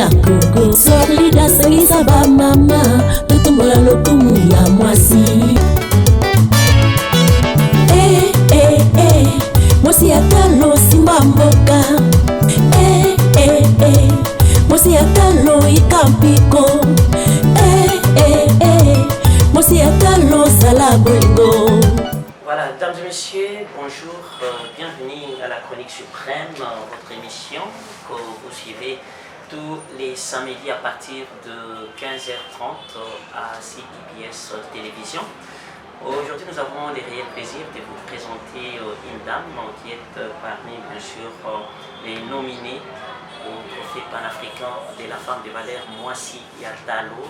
ya Congo. Solida sengisa ba mama, tutumbola lokumu ya mwasi. Mwasi atalo simba mboka. Mwasi atalo ikampiko. Mwasi atalo salabongo. Voilà, mesdames et messieurs, bonjour, bienvenue à la Chronique Suprême, votre émission que vous suivez tous les samedis à partir de 15h30 à CPBS Télévision. Aujourd'hui, nous avons le réel plaisir de vous présenter une dame qui est parmi, bien sûr, les nominés au trophée panafricain de la femme de valeur Mwasi Yatalo.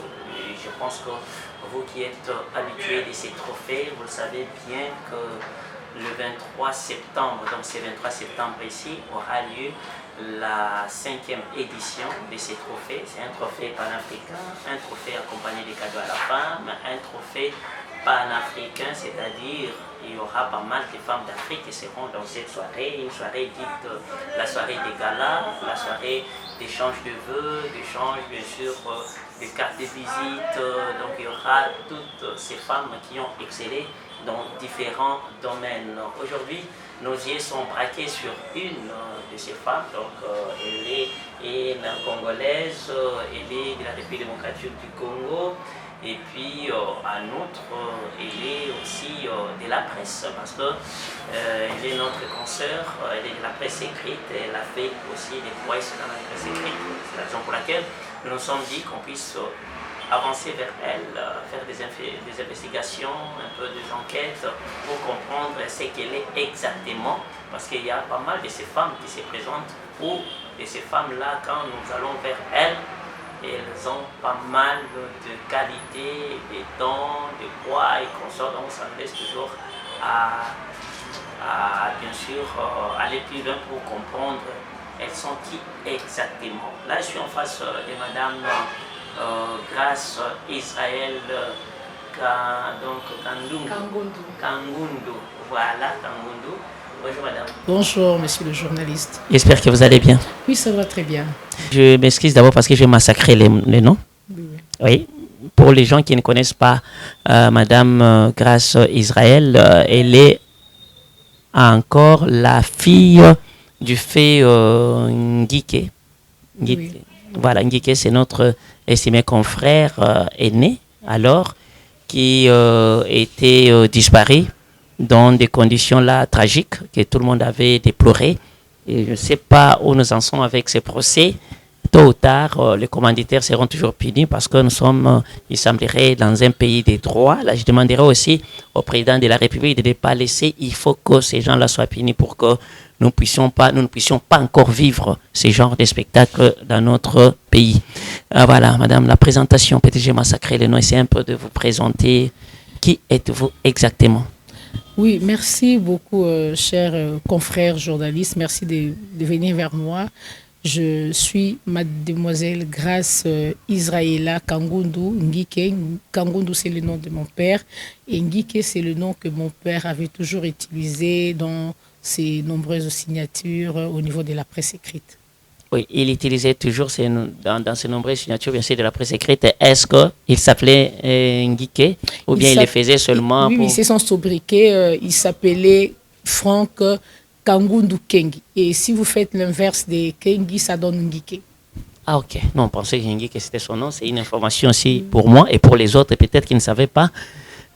Je pense que vous qui êtes habitués de ces trophées, vous le savez bien que le 23 septembre, donc c'est 23 septembre ici, aura lieu la 5e édition de ces trophées. C'est un trophée panafricain, un trophée accompagné des cadeaux à la femme, un trophée panafricain, c'est-à-dire il y aura pas mal de femmes d'Afrique qui seront dans cette soirée, une soirée dite la soirée des galas, la soirée d'échange de vœux, d'échange bien sûr de cartes de visite. Donc il y aura toutes ces femmes qui ont excellé dans différents domaines. Aujourd'hui, nos yeux sont braqués sur une de ces femmes. Donc elle est congolaise, elle est de la République démocratique du Congo. Et puis, en outre, elle est aussi de la presse, parce qu'elle est notre consoeur, elle est de la presse écrite, elle a fait aussi des prouesses dans la presse écrite. C'est la raison pour laquelle nous nous sommes dit qu'on puisse avancer vers elle, faire des investigations, un peu des enquêtes, pour comprendre ce qu'elle est exactement, parce qu'il y a pas mal de ces femmes qui se présentent, ou de ces femmes-là, quand nous allons vers elles, elles ont pas mal de qualités, de dons, de poids et consorts, donc ça nous laisse toujours à bien sûr aller plus loin pour comprendre elles sont qui exactement. Là je suis en face de madame Grâce Israël Kangundu. Voilà, Kangundu. Bonjour madame. Bonjour monsieur le journaliste. J'espère que vous allez bien. Oui, ça va très bien. Je m'excuse d'abord parce que je vais massacrer les noms. Oui. Pour les gens qui ne connaissent pas madame Grâce Israël, elle est encore la fille du fait Ngike. Oui. Voilà, Ngike, c'est notre estimé confrère aîné, alors, qui était disparu dans des conditions là tragiques que tout le monde avait déplorées. Et je ne sais pas où nous en sommes avec ces procès. Tôt ou tard, les commanditaires seront toujours punis parce que nous sommes, il semblerait, dans un pays des droits. Là, je demanderai aussi au président de la République de ne pas laisser. Il faut que ces gens-là soient punis pour que nous ne puissions pas encore vivre ce genre de spectacle dans notre pays. Voilà, madame, la présentation, peut-être j'ai massacré les noms, essayez un peu de vous présenter. Qui êtes-vous exactement? Oui, merci beaucoup, chers confrères journalistes. Merci de venir vers moi. Je suis mademoiselle Grâce Israëla Kangundu Ngike. Kangundu, c'est le nom de mon père. Et Ngike, c'est le nom que mon père avait toujours utilisé dans ses nombreuses signatures au niveau de la presse écrite. Oui, il utilisait toujours dans ses nombreuses signatures, bien sûr, de la presse écrite. Est-ce qu'il s'appelait Ngike ou bien il le faisait seulement Oui, c'est son sobriquet. Il s'appelait Franck Kangundu Kengi. Et si vous faites l'inverse de Kengi, ça donne Ngike. Ah, ok. Non, on pensait que c'était son nom. C'est une information aussi pour moi et pour les autres, peut-être qui ne savaient pas.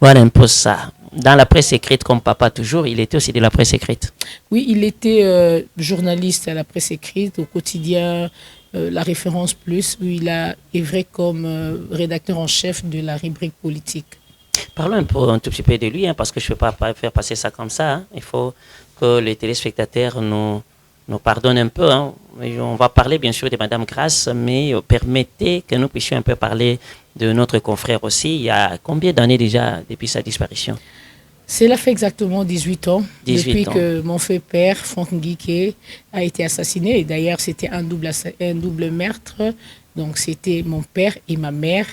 Voilà un peu ça. Dans la presse écrite, comme papa toujours, il était aussi de la presse écrite. Oui, il était journaliste à la presse écrite, au quotidien La Référence Plus, où il a œuvré comme rédacteur en chef de la rubrique politique. Parlons un tout petit peu de lui, parce que je ne peux pas faire passer ça comme ça. Hein. Il faut que les téléspectateurs nous pardonnent un peu. Hein. On va parler bien sûr de Madame Grâce, mais permettez que nous puissions un peu parler de notre confrère aussi. Il y a combien d'années déjà depuis sa disparition? Cela fait exactement 18 ans, 18 depuis ans. que mon fait père, Franck Ngike, a été assassiné. Et d'ailleurs, c'était un double meurtre. Donc, c'était mon père et ma mère.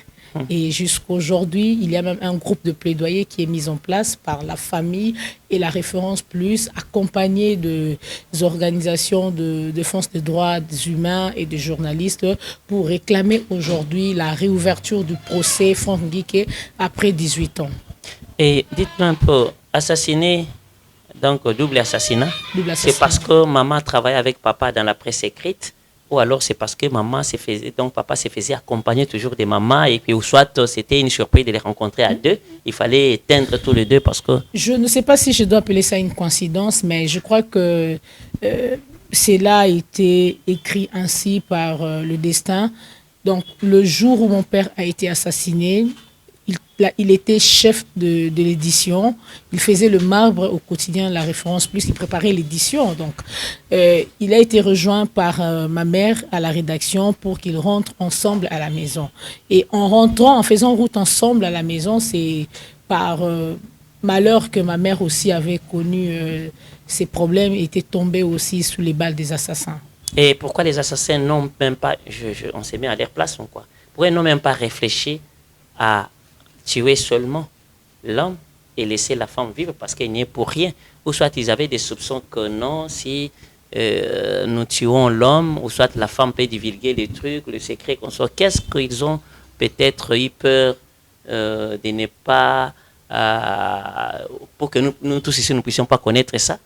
Et jusqu'aujourd'hui, il y a même un groupe de plaidoyer qui est mis en place par la famille et la référence plus, accompagné des organisations de défense des droits humains et des journalistes pour réclamer aujourd'hui la réouverture du procès Franck Nguiké après 18 ans. Et dites-moi un peu, assassiné, donc double assassinat, c'est parce que maman travaillait avec papa dans la presse écrite, ou alors c'est parce que papa se faisait accompagner toujours des mamans, et puis ou soit c'était une surprise de les rencontrer à deux, il fallait éteindre tous les deux parce que... Je ne sais pas si je dois appeler ça une coïncidence, mais je crois que cela a été écrit ainsi par le destin. Donc le jour où mon père a été assassiné, il était chef de l'édition. Il faisait le marbre au quotidien, la référence plus, il préparait l'édition. Donc, il a été rejoint par ma mère à la rédaction pour qu'ils rentrent ensemble à la maison. Et en faisant route ensemble à la maison, c'est par malheur que ma mère aussi avait connu ces problèmes et était tombée aussi sous les balles des assassins. Et pourquoi les assassins n'ont même pas, on s'est mis à leur place ou quoi? Pourquoi ils n'ont même pas réfléchi à tuer seulement l'homme et laisser la femme vivre parce qu'elle n'y est pour rien? Ou soit ils avaient des soupçons que non, si nous tuons l'homme, ou soit la femme peut divulguer les trucs, le secret qu'on soit. Qu'est-ce qu'ils ont peut-être eu peur de ne pas... pour que nous tous ici ne puissions pas connaître ça,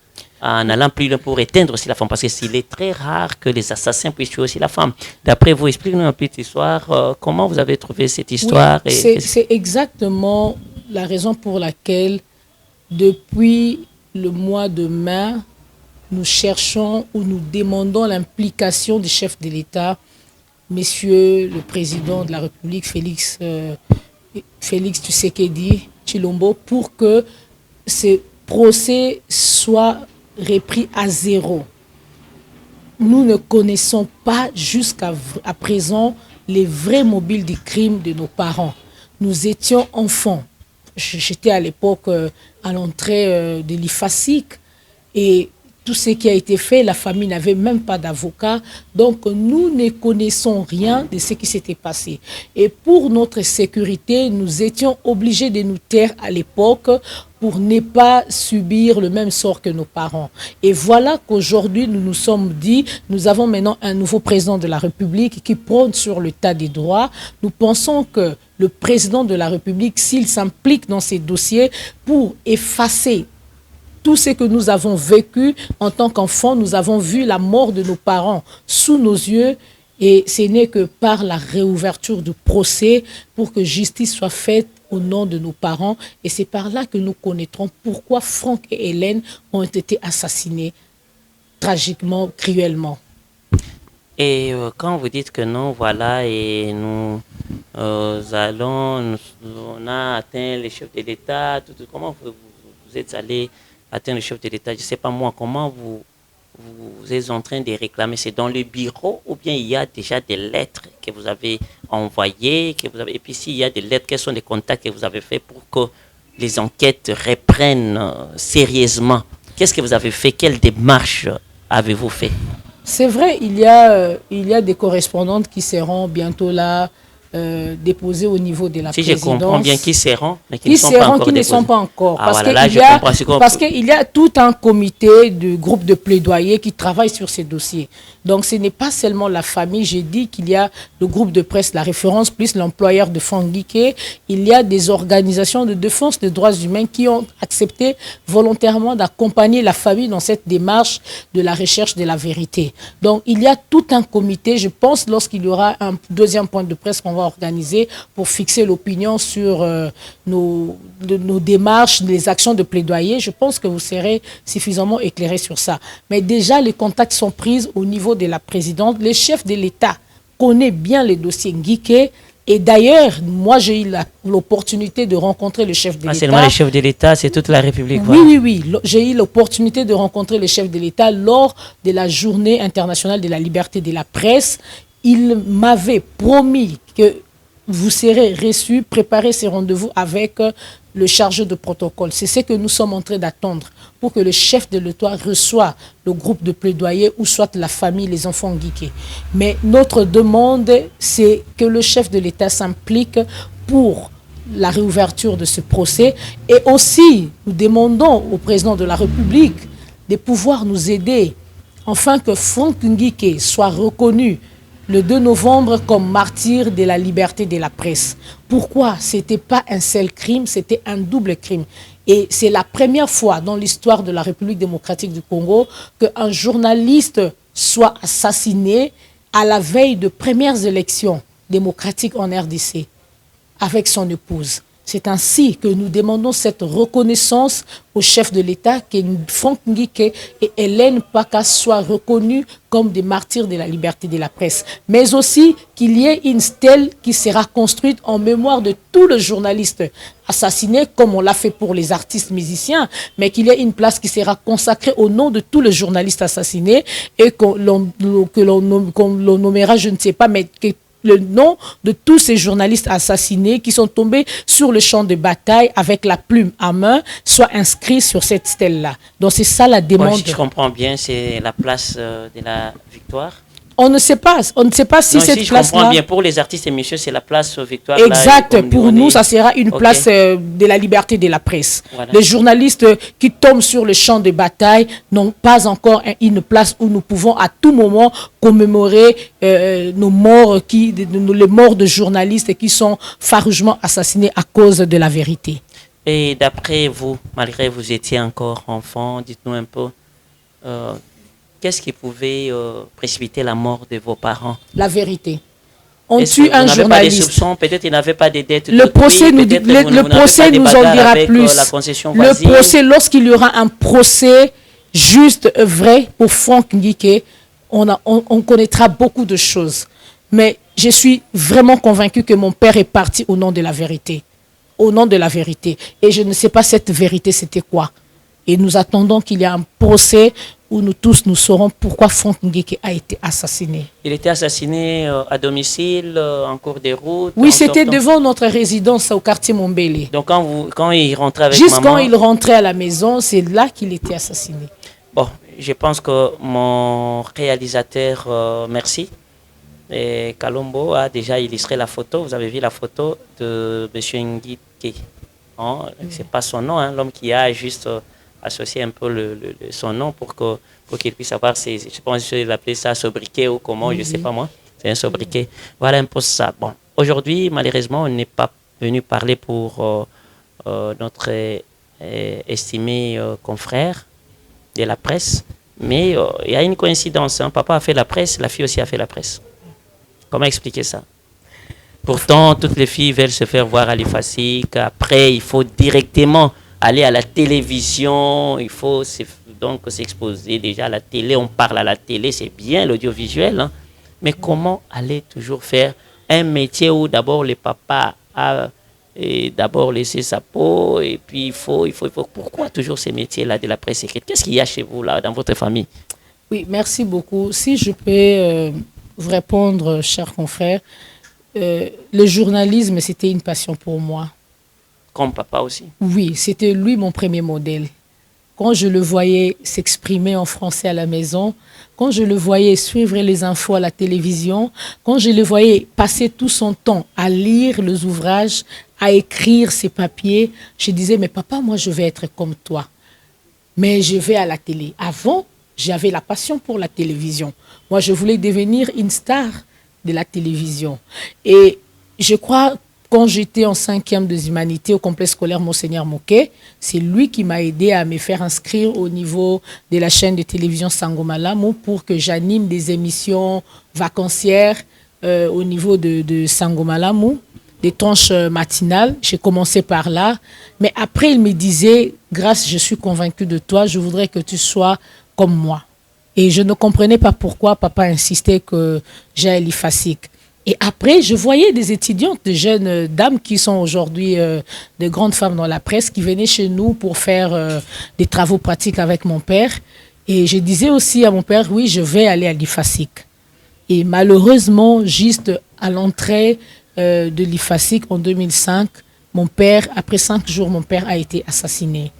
en allant plus loin pour éteindre aussi la femme, parce qu'il est très rare que les assassins puissent tuer aussi la femme. D'après vous, expliquez-nous une petite histoire, comment vous avez trouvé cette histoire? Oui, c'est exactement la raison pour laquelle, depuis le mois de mai, nous cherchons ou nous demandons l'implication du chef de l'État, Monsieur le Président de la République, Félix Tshisekedi Tshilombo, pour que ce procès soit repris à zéro. Nous ne connaissons pas jusqu'à présent les vrais mobiles du crime de nos parents. Nous étions enfants. J'étais à l'époque à l'entrée de l'IFASIC et tout ce qui a été fait, la famille n'avait même pas d'avocat. Donc, nous ne connaissons rien de ce qui s'était passé. Et pour notre sécurité, nous étions obligés de nous taire à l'époque pour ne pas subir le même sort que nos parents. Et voilà qu'aujourd'hui, nous nous sommes dit, nous avons maintenant un nouveau président de la République qui prône sur l'état des droits. Nous pensons que le président de la République, s'il s'implique dans ces dossiers pour effacer tout ce que nous avons vécu en tant qu'enfants, nous avons vu la mort de nos parents sous nos yeux et ce n'est que par la réouverture du procès pour que justice soit faite au nom de nos parents. Et c'est par là que nous connaîtrons pourquoi Franck et Hélène ont été assassinés tragiquement, cruellement. Et quand vous dites que non, voilà, et nous on a atteint les chefs de l'État, comment vous êtes allé atteindre le chef de l'État? Je ne sais pas moi, comment vous êtes en train de réclamer? C'est dans le bureau ou bien il y a déjà des lettres que vous avez envoyées et puis s'il y a des lettres, quels sont les contacts que vous avez faits pour que les enquêtes reprennent sérieusement? Qu'est-ce que vous avez fait? Quelle démarche avez-vous fait? C'est vrai, il y a des correspondantes qui seront bientôt là, déposées au niveau de la présidence. Si je comprends bien, qui seront, mais qui ne sont pas encore. Parce qu'il y a tout un comité de groupe de plaidoyer qui travaille sur ces dossiers. Donc ce n'est pas seulement la famille. J'ai dit qu'il y a le groupe de presse, la référence, plus l'employeur de Franck Nguiké. Il y a des organisations de défense des droits humains qui ont accepté volontairement d'accompagner la famille dans cette démarche de la recherche de la vérité. Donc il y a tout un comité. Je pense lorsqu'il y aura un deuxième point de presse qu'on va organiser pour fixer l'opinion sur nos démarches, les actions de plaidoyer, je pense que vous serez suffisamment éclairés sur ça. Mais déjà, les contacts sont pris au niveau de la présidente. Le chef de l'État connaît bien les dossiers Nguiké. Et d'ailleurs, moi, j'ai eu l'opportunité de rencontrer le chef de l'État. Seulement le chef de l'État, c'est toute la République. Oui. J'ai eu l'opportunité de rencontrer le chef de l'État lors de la Journée internationale de la liberté de la presse. Il m'avait promis que vous serez reçus, préparez ces rendez-vous avec le chargé de protocole. C'est ce que nous sommes en train d'attendre pour que le chef de l'État reçoive le groupe de plaidoyer ou soit la famille, les enfants Nguiké. Mais notre demande, c'est que le chef de l'État s'implique pour la réouverture de ce procès. Et aussi, nous demandons au président de la République de pouvoir nous aider afin que Franck Nguike soit reconnu le 2 novembre comme martyr de la liberté de la presse. Pourquoi? Ce n'était pas un seul crime, c'était un double crime. Et c'est la première fois dans l'histoire de la République démocratique du Congo qu'un journaliste soit assassiné à la veille de premières élections démocratiques en RDC avec son épouse. C'est ainsi que nous demandons cette reconnaissance au chef de l'État que Franck Nguike et Hélène Paka soient reconnus comme des martyrs de la liberté de la presse. Mais aussi qu'il y ait une stèle qui sera construite en mémoire de tous les journalistes assassinés, comme on l'a fait pour les artistes musiciens, mais qu'il y ait une place qui sera consacrée au nom de tous les journalistes assassinés et que l'on nommera, je ne sais pas, mais que le nom de tous ces journalistes assassinés qui sont tombés sur le champ de bataille avec la plume à main soit inscrit sur cette stèle-là. Donc c'est ça la demande. Si je comprends bien, c'est la place de la Victoire. On ne sait pas si cette place-là... Si je comprends bien, pour les artistes et messieurs, c'est la place Victoire. Exact, là, pour nous, ça sera une place de la liberté de la presse. Voilà. Les journalistes qui tombent sur le champ de bataille n'ont pas encore une place où nous pouvons à tout moment commémorer nos morts, les morts de journalistes qui sont farouchement assassinés à cause de la vérité. Et d'après vous, malgré que vous étiez encore enfant, dites-nous un peu... qu'est-ce qui pouvait précipiter la mort de vos parents? La vérité. On tue un journaliste. Pas des soupçons, peut-être il n'avait pas de dettes. Le procès nous en dira plus. Le procès, lorsqu'il y aura un procès juste, vrai pour Franck Nguike, on connaîtra beaucoup de choses. Mais je suis vraiment convaincu que mon père est parti au nom de la vérité. Au nom de la vérité. Et je ne sais pas cette vérité, c'était quoi. Et nous attendons qu'il y ait un procès où nous tous nous saurons pourquoi Franck Nguike a été assassiné. Il était assassiné à domicile, en cours de route? Oui, c'était devant notre résidence au quartier Mombele. Donc quand il rentrait avec maman... Juste quand il rentrait à la maison, c'est là qu'il était assassiné. Bon, je pense que mon réalisateur, merci, et Kalombo a déjà illustré la photo. Vous avez vu la photo de M. Nguike. C'est pas son nom, hein, l'homme qui a juste... associer un peu son nom pour qu'il puisse avoir je pense que je vais l'appeler ça sobriquet ou comment, je ne sais pas moi, c'est un sobriquet. Voilà un peu ça. Bon, aujourd'hui, malheureusement, on n'est pas venu parler pour notre estimé confrère de la presse, mais il y a une coïncidence, hein. Papa a fait la presse, la fille aussi a fait la presse. Comment expliquer ça? Pourtant, toutes les filles veulent se faire voir à l'IFASIC, après il faut directement aller à la télévision, il faut donc s'exposer déjà à la télé, on parle à la télé, c'est bien l'audiovisuel, hein, mais comment aller toujours faire un métier où d'abord le papa a d'abord laissé sa peau et puis il faut, pourquoi toujours ces métiers-là de la presse écrite? Qu'est-ce qu'il y a chez vous là, dans votre famille? Oui, merci beaucoup. Si je peux vous répondre, cher confrère, le journalisme, c'était une passion pour moi. Comme papa aussi? Oui, c'était lui mon premier modèle. Quand je le voyais s'exprimer en français à la maison, quand je le voyais suivre les infos à la télévision, quand je le voyais passer tout son temps à lire les ouvrages, à écrire ses papiers, je disais, mais papa, moi je vais être comme toi. Mais je vais à la télé. Avant, j'avais la passion pour la télévision. Moi, je voulais devenir une star de la télévision. Et je crois... Quand j'étais en 5e des humanités au complexe scolaire Monseigneur Moké, c'est lui qui m'a aidé à me faire inscrire au niveau de la chaîne de télévision Sango Malamu pour que j'anime des émissions vacancières au niveau de Sango Malamu, des tranches matinales. J'ai commencé par là. Mais après, il me disait, Grâce, je suis convaincue de toi, je voudrais que tu sois comme moi. Et je ne comprenais pas pourquoi papa insistait que j'aille à l'IFASIC. Et après, je voyais des étudiantes, des jeunes dames qui sont aujourd'hui de grandes femmes dans la presse, qui venaient chez nous pour faire des travaux pratiques avec mon père. Et je disais aussi à mon père, oui, je vais aller à l'IFASIC. Et malheureusement, juste à l'entrée de l'IFASIC en 2005, mon père, après 5 jours, mon père a été assassiné.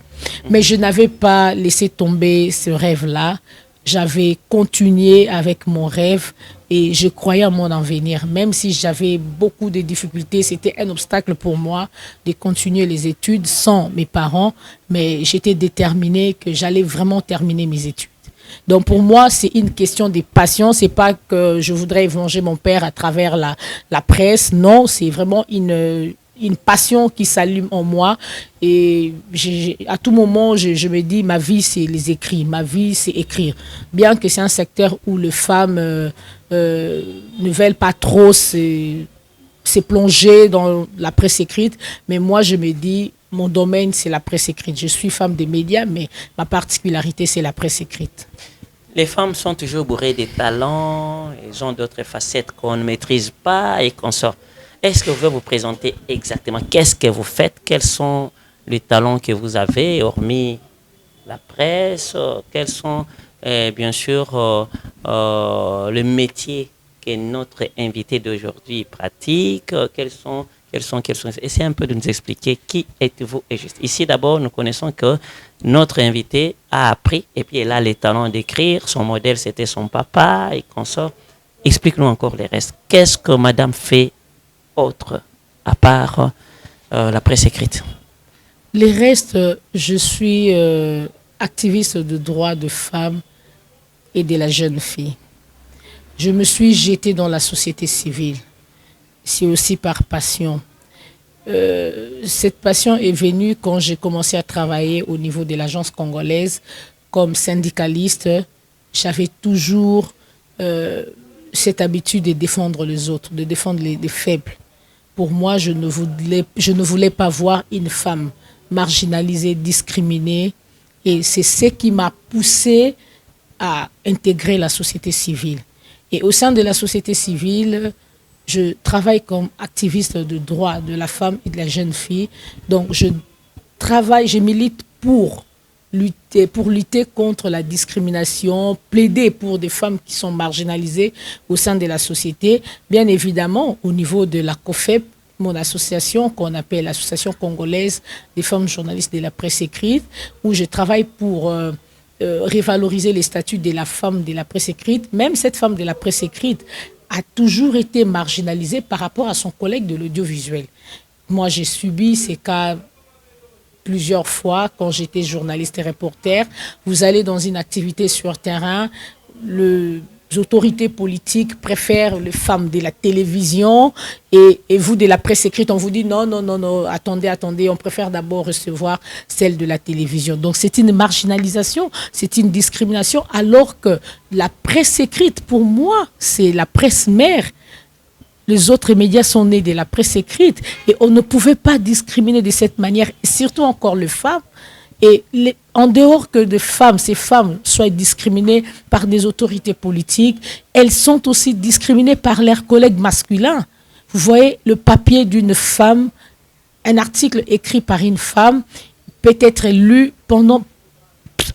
Mais je n'avais pas laissé tomber ce rêve-là. J'avais continué avec mon rêve. Et je croyais en mon avenir, même si j'avais beaucoup de difficultés. C'était un obstacle pour moi de continuer les études sans mes parents, mais j'étais déterminée que j'allais vraiment terminer mes études. Donc pour moi, c'est une question de passion. C'est pas que je voudrais venger mon père à travers la presse. Non, c'est vraiment une passion qui s'allume en moi. Et à tout moment, je me dis, ma vie, c'est les écrits. Ma vie, c'est écrire. Bien que c'est un secteur où les femmes ne veulent pas trop se plonger dans la presse écrite. Mais moi, je me dis, mon domaine, c'est la presse écrite. Je suis femme des médias, mais ma particularité, c'est la presse écrite. Les femmes sont toujours bourrées de talents, elles ont d'autres facettes qu'on ne maîtrise pas et qu'on sort. Est-ce que vous pouvez vous présenter exactement qu'est-ce que vous faites? Quels sont les talents que vous avez, hormis la presse? Quels sont, bien sûr, le métier que notre invité d'aujourd'hui pratique? Quels sont Essayez un peu de nous expliquer qui êtes-vous et juste. Ici, d'abord, nous connaissons que notre invité a appris et puis elle a les talents d'écrire. Son modèle, c'était son papa et consort. Explique-nous encore les restes. Qu'est-ce que madame fait autre à part la presse écrite? Les restes, je suis activiste de droits de femmes et de la jeune fille. Je me suis jetée dans la société civile. C'est aussi par passion. Cette passion est venue quand j'ai commencé à travailler au niveau de l'agence congolaise comme syndicaliste. J'avais toujours cette habitude de défendre les autres, de défendre les faibles. Pour moi, je ne voulais pas voir une femme marginalisée, discriminée. Et c'est ce qui m'a poussée à intégrer la société civile. Et au sein de la société civile, je travaille comme activiste de droits de la femme et de la jeune fille. Donc, je milite pour lutter contre la discrimination, plaider pour des femmes qui sont marginalisées au sein de la société. Bien évidemment, au niveau de la COFEP, mon association qu'on appelle l'Association congolaise des femmes journalistes de la presse écrite, où je travaille pour revaloriser les statuts de la femme de la presse écrite. Même cette femme de la presse écrite a toujours été marginalisée par rapport à son collègue de l'audiovisuel. Moi, j'ai subi ces cas plusieurs fois quand j'étais journaliste et reporter. Vous allez dans une activité sur terrain, les autorités politiques préfèrent les femmes de la télévision et vous de la presse écrite, on vous dit non, attendez, on préfère d'abord recevoir celle de la télévision. Donc c'est une marginalisation, c'est une discrimination, alors que la presse écrite, pour moi, c'est la presse mère. Les autres médias sont nés de la presse écrite et on ne pouvait pas discriminer de cette manière, et surtout encore les femmes. Et en dehors que de femmes, ces femmes soient discriminées par des autorités politiques, elles sont aussi discriminées par leurs collègues masculins. Vous voyez, le papier d'une femme, un article écrit par une femme peut être lu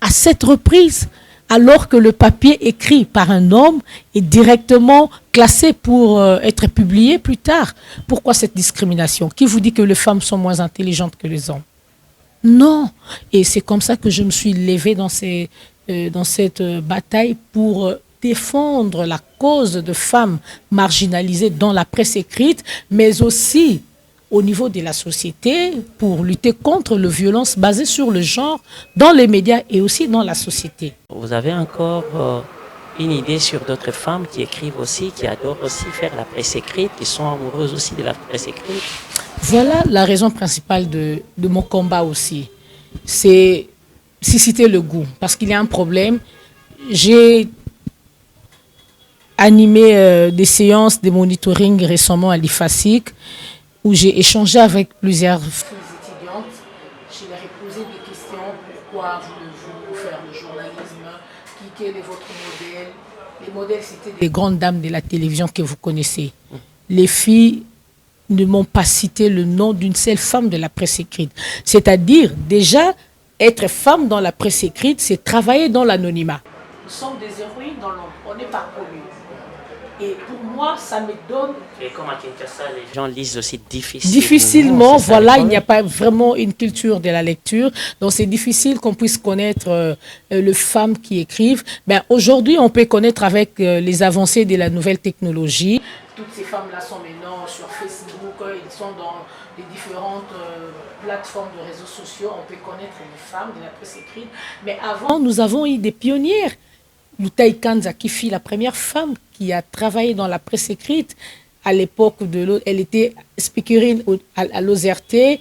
à 7 reprises, alors que le papier écrit par un homme est directement classé pour être publié plus tard. Pourquoi cette discrimination? Qui vous dit que les femmes sont moins intelligentes que les hommes? Non. Et c'est comme ça que je me suis levée dans cette bataille pour défendre la cause de femmes marginalisées dans la presse écrite, mais aussi au niveau de la société pour lutter contre les violences basées sur le genre dans les médias et aussi dans la société. Vous avez encore une idée sur d'autres femmes qui écrivent aussi, qui adorent aussi faire la presse écrite, qui sont amoureuses aussi de la presse écrite? Voilà la raison principale de mon combat aussi. C'est susciter le goût. Parce qu'il y a un problème. J'ai animé des séances de monitoring récemment à l'IFASIC où j'ai échangé avec plusieurs étudiantes. Je leur ai posé des questions. Pourquoi voulez-vous faire le journalisme? Quel est votre modèle? Les modèles, c'était des grandes dames de la télévision que vous connaissez. Les filles ne m'ont pas cité le nom d'une seule femme de la presse écrite. C'est-à-dire, déjà, être femme dans la presse écrite, c'est travailler dans l'anonymat. Nous sommes des héroïnes dans l'ombre, on n'est pas connus. Et pour moi, ça me donne... Et comme à Kinshasa, les gens lisent aussi difficilement. Difficilement, voilà, il n'y a pas vraiment une culture de la lecture. Donc, c'est difficile qu'on puisse connaître les femmes qui écrivent. Ben, aujourd'hui, on peut connaître avec les avancées de la nouvelle technologie. Toutes ces femmes-là sont maintenant sur Facebook, ils sont dans les différentes plateformes de réseaux sociaux. On peut connaître les femmes de la presse écrite. Mais avant, nous avons eu des pionnières. Lutaï Kanza, qui fut la première femme qui a travaillé dans la presse écrite à l'époque elle était speakerine à l'OZRT.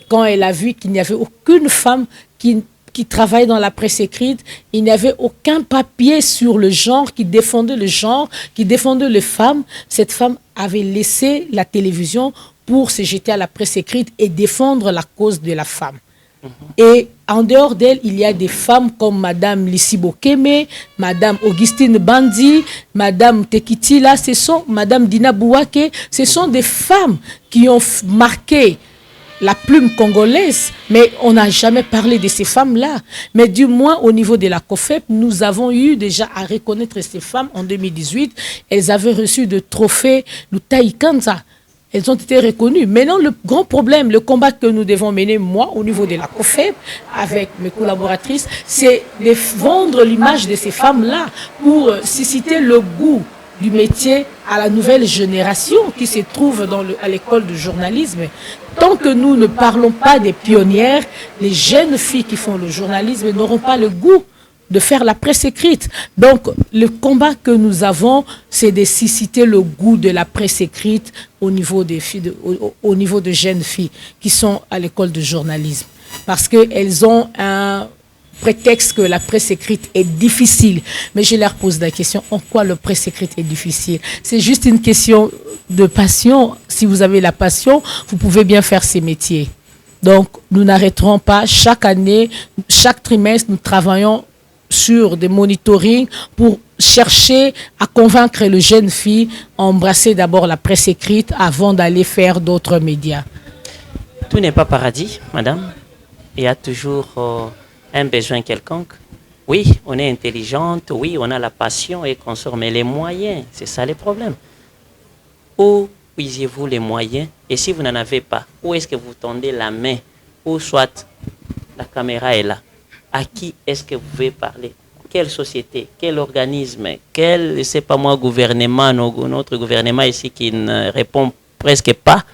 Quand elle a vu qu'il n'y avait aucune femme qui travaillait dans la presse écrite, il n'y avait aucun papier sur le genre, qui défendait le genre, qui défendait les femmes. Cette femme avait laissé la télévision pour se jeter à la presse écrite et défendre la cause de la femme. Et en dehors d'elle, il y a des femmes comme Madame Lissibo Keme, Madame Augustine Bandi, Madame Tekitila, Madame Dina Bouake. Ce sont des femmes qui ont marqué la plume congolaise, mais on n'a jamais parlé de ces femmes-là. Mais du moins, au niveau de la COFEP, nous avons eu déjà à reconnaître ces femmes en 2018. Elles avaient reçu le trophée Lutaï Kanza. Elles ont été reconnues. Maintenant, le grand problème, le combat que nous devons mener, moi, au niveau de la COFEP, avec mes collaboratrices, c'est de vendre l'image de ces femmes-là pour susciter le goût du métier à la nouvelle génération qui se trouve à l'école de journalisme. Tant que nous ne parlons pas des pionnières, les jeunes filles qui font le journalisme n'auront pas le goût de faire la presse écrite. Donc, le combat que nous avons, c'est de susciter le goût de la presse écrite au niveau des filles, au niveau de jeunes filles qui sont à l'école de journalisme. Parce qu'elles ont un prétexte que la presse écrite est difficile. Mais je leur pose la question, en quoi la presse écrite est difficile? C'est juste une question de passion. Si vous avez la passion, vous pouvez bien faire ces métiers. Donc, nous n'arrêterons pas. Chaque année, chaque trimestre, nous travaillons sur des monitorings pour chercher à convaincre les jeunes filles à embrasser d'abord la presse écrite avant d'aller faire d'autres médias. Tout n'est pas paradis, madame. Il y a toujours un besoin quelconque. Oui, on est intelligente, oui, on a la passion et consort, mais les moyens, c'est ça le problème. Où puisiez-vous les moyens? Et si vous n'en avez pas, où est-ce que vous tendez la main? Ou soit la caméra est là. À qui est-ce que vous pouvez parler? Quelle société? Quel organisme? Quel, je ne sais pas moi, gouvernement, notre gouvernement ici qui ne répond presque pas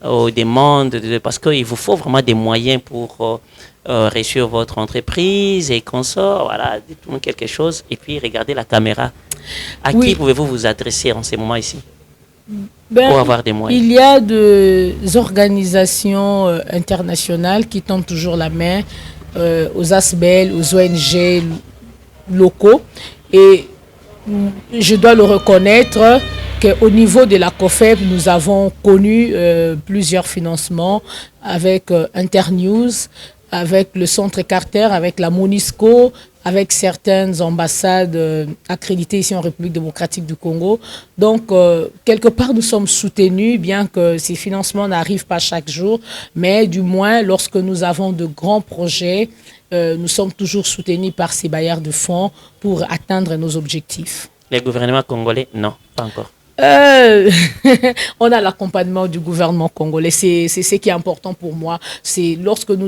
aux demandes, parce qu'il vous faut vraiment des moyens pour réussir votre entreprise et consorts. Voilà, dites-moi quelque chose et puis regardez la caméra. À qui pouvez-vous vous adresser en ces moments ici pour avoir des moyens? Il y a des organisations internationales qui tendent toujours la main aux ASBEL, aux ONG locaux. Et je dois le reconnaître qu'au niveau de la COFEP, nous avons connu plusieurs financements avec Internews, avec le Centre Carter, avec la MONUSCO, avec certaines ambassades accréditées ici en République démocratique du Congo. Donc, quelque part, nous sommes soutenus, bien que ces financements n'arrivent pas chaque jour, mais du moins, lorsque nous avons de grands projets, nous sommes toujours soutenus par ces bailleurs de fonds pour atteindre nos objectifs. Les gouvernements congolais, non, pas encore. On a l'accompagnement du gouvernement congolais, c'est ce qui est important pour moi. C'est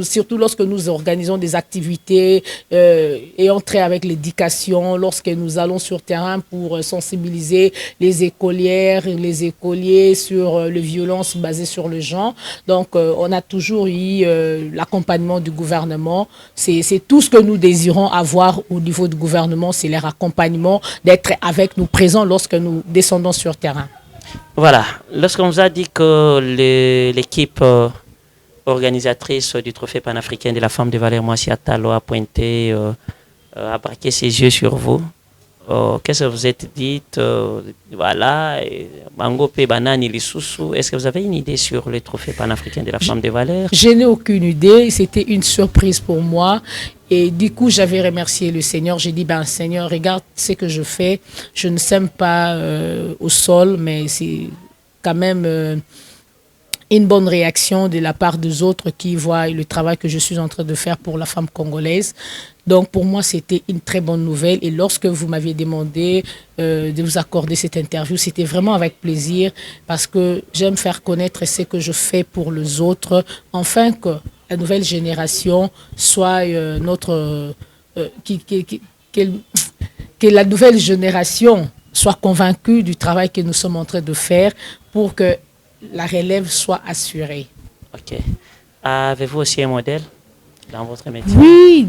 surtout lorsque nous organisons des activités et entrer avec l'éducation, lorsque nous allons sur terrain pour sensibiliser les écolières et les écoliers sur les violences basées sur le genre. Donc, on a toujours eu l'accompagnement du gouvernement. C'est tout ce que nous désirons avoir au niveau du gouvernement, c'est leur accompagnement, d'être avec nous présents lorsque nous descendons sur terrain. Voilà, lorsqu'on vous a dit que l'équipe organisatrice du trophée panafricain de la femme de valeur Moissi Atalo a pointé, a braqué ses yeux sur vous, qu'est-ce que vous êtes dit? Voilà, Bangope Banani Lissousou, est-ce que vous avez une idée sur le trophée panafricain de la femme de valeur? Je n'ai aucune idée, c'était une surprise pour moi. Et du coup, j'avais remercié le Seigneur. J'ai dit, Seigneur, regarde ce que je fais. Je ne sème pas au sol, mais c'est quand même une bonne réaction de la part des autres qui voient le travail que je suis en train de faire pour la femme congolaise. Donc pour moi, c'était une très bonne nouvelle. Et lorsque vous m'aviez demandé de vous accorder cette interview, c'était vraiment avec plaisir parce que j'aime faire connaître ce que je fais pour les autres, afin que la nouvelle génération soit que la nouvelle génération soit convaincue du travail que nous sommes en train de faire pour que la relève soit assurée. Ok. Avez-vous aussi un modèle dans votre métier? Oui.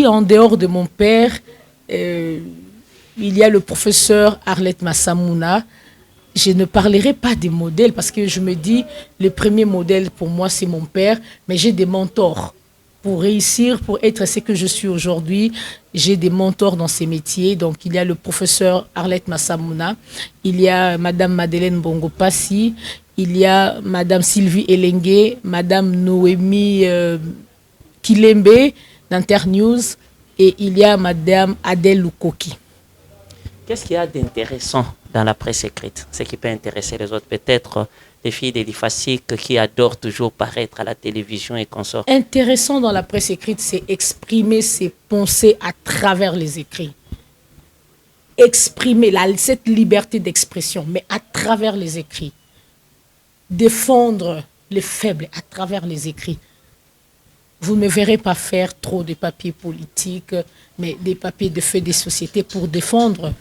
En dehors de mon père, il y a le professeur Arlette Massamouna. Je ne parlerai pas des modèles parce que je me dis, le premier modèle pour moi, c'est mon père, mais j'ai des mentors. Pour réussir, pour être ce que je suis aujourd'hui, j'ai des mentors dans ces métiers. Donc, il y a le professeur Arlette Massamouna, il y a Madame Madeleine Bongo-Passi, il y a Madame Sylvie Elengue, Madame Noémie Kilembe d'Internews et il y a Madame Adèle Lukoki. Qu'est-ce qu'il y a d'intéressant dans la presse écrite? Ce qui peut intéresser les autres, peut-être les filles des Lifasiques qui adorent toujours paraître à la télévision et consorts. Intéressant dans la presse écrite, c'est exprimer ses pensées à travers les écrits. Exprimer cette liberté d'expression, mais à travers les écrits. Défendre les faibles à travers les écrits. Vous ne me verrez pas faire trop de papiers politiques, mais des papiers de faits des sociétés pour défendre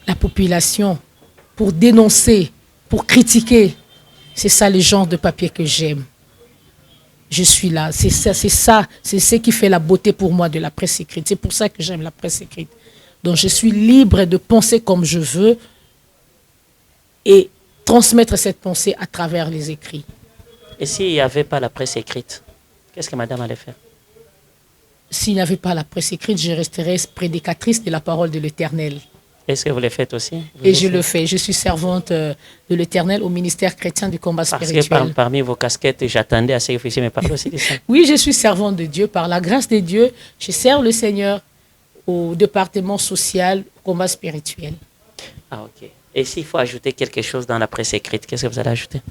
la population, pour dénoncer, pour critiquer. C'est ça le genre de papier que j'aime. Je suis là. C'est ce qui fait la beauté pour moi de la presse écrite. C'est pour ça que j'aime la presse écrite. Donc je suis libre de penser comme je veux et transmettre cette pensée à travers les écrits. Et s'il n'y avait pas la presse écrite, qu'est-ce que madame allait faire? S'il n'y avait pas la presse écrite, je resterais prédicatrice de la parole de l'Éternel. Est-ce que vous le faites aussi? Et je le fais. Je suis servante de l'Éternel au ministère chrétien du combat spirituel. Parce que parmi vos casquettes, j'attendais à ce que vous puissiez me parler aussi de ça. Oui, je suis servante de Dieu. Par la grâce de Dieu, je sers le Seigneur au département social, combat spirituel. Ah, ok. Et s'il faut ajouter quelque chose dans la presse écrite, qu'est-ce que vous allez ajouter?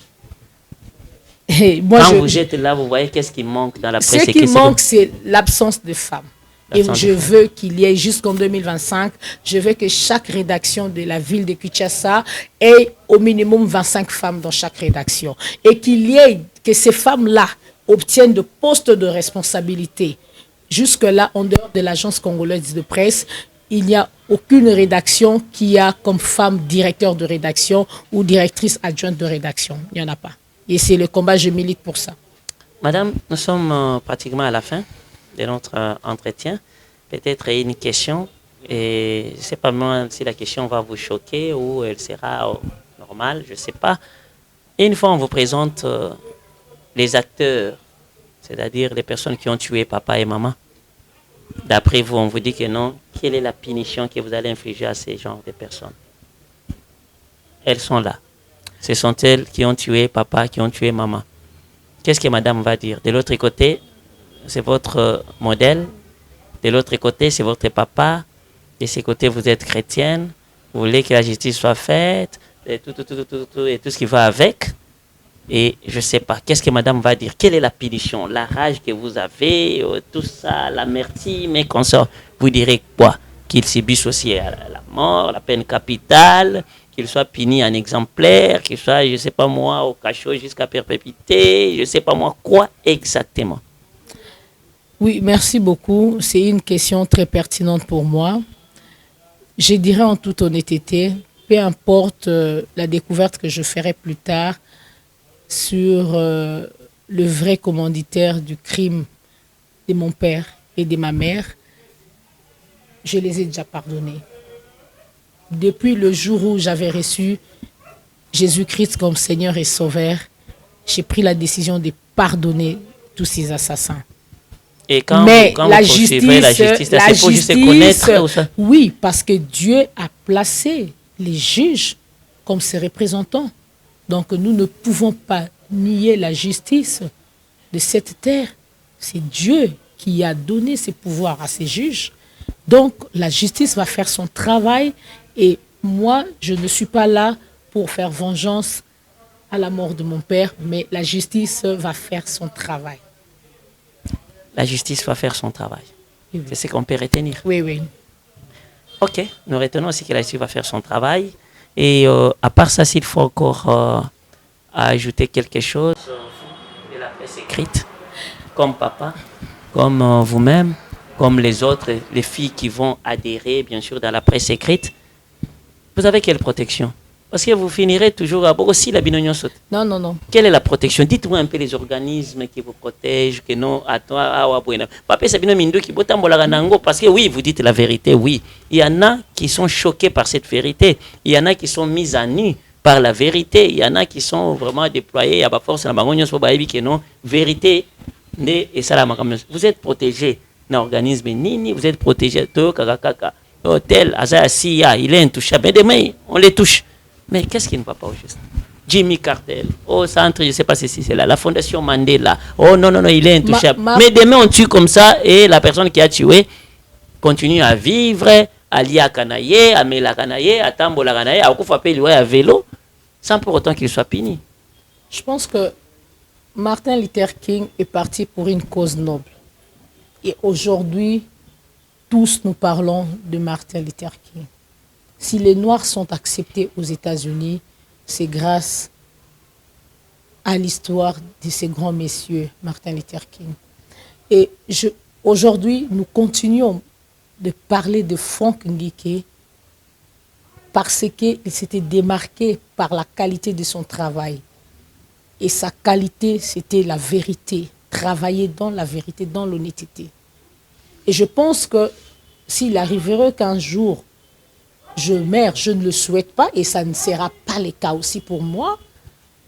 Et moi, quand vous êtes là, vous voyez qu'est-ce qui manque dans la presse écrite? Ce qui manque, c'est l'absence de femmes. Et je veux qu'il y ait jusqu'en 2025, je veux que chaque rédaction de la ville de Kinshasa ait au minimum 25 femmes dans chaque rédaction. Et que ces femmes-là obtiennent de postes de responsabilité. Jusque-là, en dehors de l'agence congolaise de presse, il n'y a aucune rédaction qui a comme femme directeur de rédaction ou directrice adjointe de rédaction. Il n'y en a pas. Et c'est le combat, je milite pour ça. Madame, nous sommes pratiquement à la fin de notre entretien. Peut-être une question, et je ne sais pas moi si la question va vous choquer ou elle sera normale, je ne sais pas. Et une fois on vous présente les acteurs, c'est-à-dire les personnes qui ont tué papa et maman, d'après vous, on vous dit que non, quelle est la punition que vous allez infliger à ces genres de personnes? Elles sont là. Ce sont elles qui ont tué papa, qui ont tué maman. Qu'est-ce que madame va dire? De l'autre côté, c'est votre modèle. De l'autre côté, c'est votre papa. De ce côté, vous êtes chrétienne. Vous voulez que la justice soit faite. Et tout ce qui va avec. Et je ne sais pas. Qu'est-ce que madame va dire? Quelle est la punition? La rage que vous avez, tout ça, l'amertume et consort. Vous direz quoi? Qu'il subisse aussi la mort, la peine capitale, qu'il soit puni en exemplaire, qu'il soit, je ne sais pas moi, au cachot jusqu'à perpétuité, je ne sais pas moi, quoi exactement? Oui, merci beaucoup. C'est une question très pertinente pour moi. Je dirais en toute honnêteté, peu importe la découverte que je ferai plus tard sur le vrai commanditaire du crime de mon père et de ma mère, je les ai déjà pardonnés. Depuis le jour où j'avais reçu Jésus-Christ comme Seigneur et Sauveur, j'ai pris la décision de pardonner tous ces assassins. Et quand la vous poursuivrez la justice, c'est pour juste connaître ça? Oui, parce que Dieu a placé les juges comme ses représentants. Donc nous ne pouvons pas nier la justice de cette terre. C'est Dieu qui a donné ses pouvoirs à ses juges. Donc la justice va faire son travail et moi, je ne suis pas là pour faire vengeance à la mort de mon père, mais la justice va faire son travail. La justice va faire son travail. oui. C'est ce qu'on peut retenir. Oui, oui. Ok, nous retenons aussi que la justice va faire son travail. Et à part ça, s'il faut encore ajouter quelque chose, vous, de la presse écrite, comme papa, comme vous-même, comme les autres, les filles qui vont adhérer, bien sûr, dans la presse écrite, vous avez quelle protection? Parce que vous finirez toujours à aussi la binonion saute. Non, non, non. Quelle est la protection? Dites-moi un peu les organismes qui vous protègent, que non, à toi, Papa, c'est bien mindo qui parce que oui, vous dites la vérité, oui. Il y en a qui sont choqués par cette vérité. Il y en a qui sont mis à nu par la vérité. Il y en a qui sont vraiment déployés à la force de la bangonio, que non, vérité, et ça, vous êtes protégés d'un organisme nini, vous êtes protégés de kakaka, hôtel, Azaya, il est intouchable. Mais demain, on les touche. Mais qu'est-ce qui ne va pas au juste? Jimmy Carter, au centre, je ne sais pas si c'est là, la fondation Mandela, oh non, non, non, il est intouchable. Mais demain, on tue comme ça et la personne qui a tué continue à vivre, à lier à Kanaye, à Mela Kanaye, à Tambola Kanaye, à Koufapé, à vélo, sans pour autant qu'il soit puni. Je pense que Martin Luther King est parti pour une cause noble. Et aujourd'hui, tous nous parlons de Martin Luther King. Si les Noirs sont acceptés aux États-Unis, c'est grâce à l'histoire de ces grands messieurs, Martin Luther King. Et aujourd'hui, nous continuons de parler de Frank Ngike parce qu'il s'était démarqué par la qualité de son travail. Et sa qualité, c'était la vérité, travailler dans la vérité, dans l'honnêteté. Et je pense que s'il arriverait qu'un jour, je meurs, je ne le souhaite pas et ça ne sera pas le cas aussi pour moi.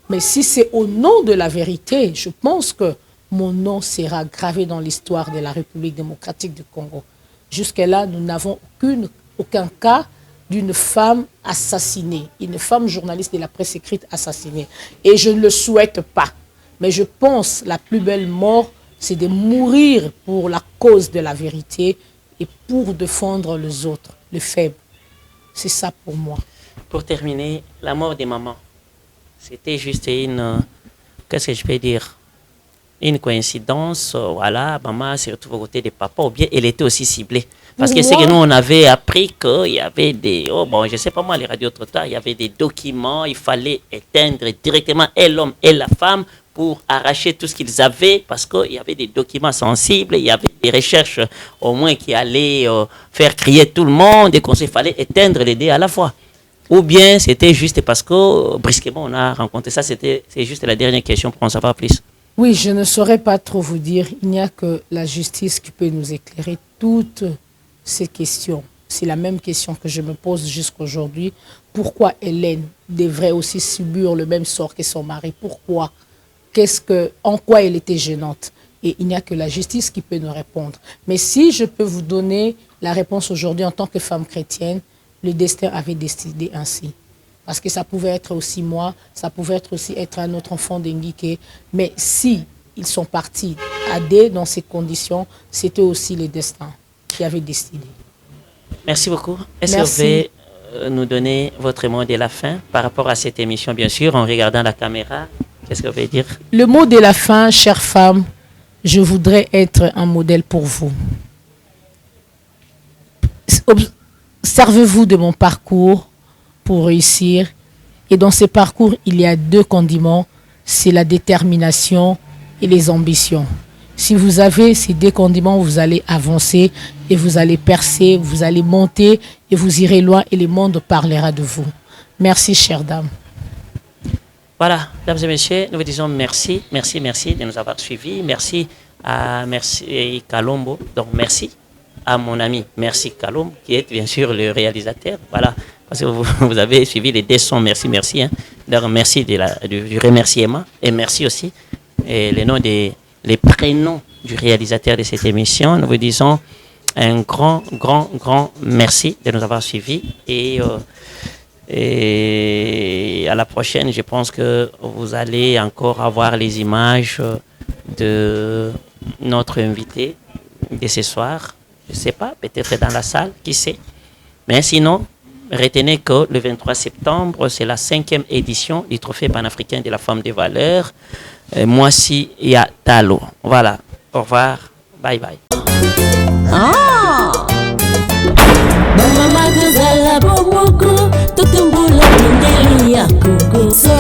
Mais si c'est au nom de la vérité, je pense que mon nom sera gravé dans l'histoire de la République démocratique du Congo. Jusque-là, nous n'avons aucun cas d'une femme assassinée, une femme journaliste de la presse écrite assassinée. Et je ne le souhaite pas. Mais je pense que la plus belle mort, c'est de mourir pour la cause de la vérité et pour défendre les autres, les faibles. C'est ça pour moi. Pour terminer, la mort des mamans, c'était juste qu'est-ce que je peux dire, une coïncidence. Voilà, maman s'est retrouvée aux côtés de papa, ou bien elle était aussi ciblée. Parce que c'est que nous, on avait appris qu'il y avait des, je sais pas moi, les radios trop tard, il y avait des documents, il fallait éteindre directement et l'homme et la femme pour arracher tout ce qu'ils avaient, parce qu'il y avait des documents sensibles, il y avait des recherches au moins qui allaient faire crier tout le monde et qu'on s'il fallait éteindre les deux à la fois. Ou bien c'était juste parce que brusquement on a rencontré ça, c'est juste la dernière question pour en savoir plus. Oui, je ne saurais pas trop vous dire, il n'y a que la justice qui peut nous éclairer toutes ces questions. C'est la même question que je me pose jusqu'aujourd'hui. Pourquoi Hélène devrait aussi subir le même sort que son mari? Pourquoi? En quoi elle était gênante? Et il n'y a que la justice qui peut nous répondre. Mais si je peux vous donner la réponse aujourd'hui en tant que femme chrétienne, le destin avait décidé ainsi. Parce que ça pouvait être aussi moi, ça pouvait aussi être un autre enfant d'Engike. Mais si ils sont partis à dans ces conditions, c'était aussi le destin qui avait décidé. Merci beaucoup. Est-ce que vous pouvez nous donner votre mot de la fin par rapport à cette émission, bien sûr, en regardant la caméra? Qu'est-ce que vous voulez dire? Le mot de la fin, chère femme, je voudrais être un modèle pour vous. Servez-vous de mon parcours pour réussir. Et dans ce parcours, il y a 2 condiments, c'est la détermination et les ambitions. Si vous avez ces 2 condiments, vous allez avancer et vous allez percer, vous allez monter et vous irez loin et le monde parlera de vous. Merci, chère dame. Voilà, mesdames et messieurs, nous vous disons merci, merci, merci de nous avoir suivis. Merci à Kalombo. Donc, merci à mon ami, merci Kalombo, qui est bien sûr le réalisateur. Voilà, parce que vous avez suivi les 2 sons. Merci, merci. Hein. Donc, merci du remerciement et merci aussi les prénoms du réalisateur de cette émission. Nous vous disons un grand, grand, grand merci de nous avoir suivis et à la prochaine, je pense que vous allez encore avoir les images de notre invité de ce soir. Je ne sais pas, peut-être dans la salle, qui sait. Mais sinon, retenez que le 23 septembre, c'est la 5e édition du Trophée panafricain de la femme de valeur. Moi, si, il y a Talo. Voilà. Au revoir. Bye bye. Bamama tozala bomoko totumbola mindeli ya kongo.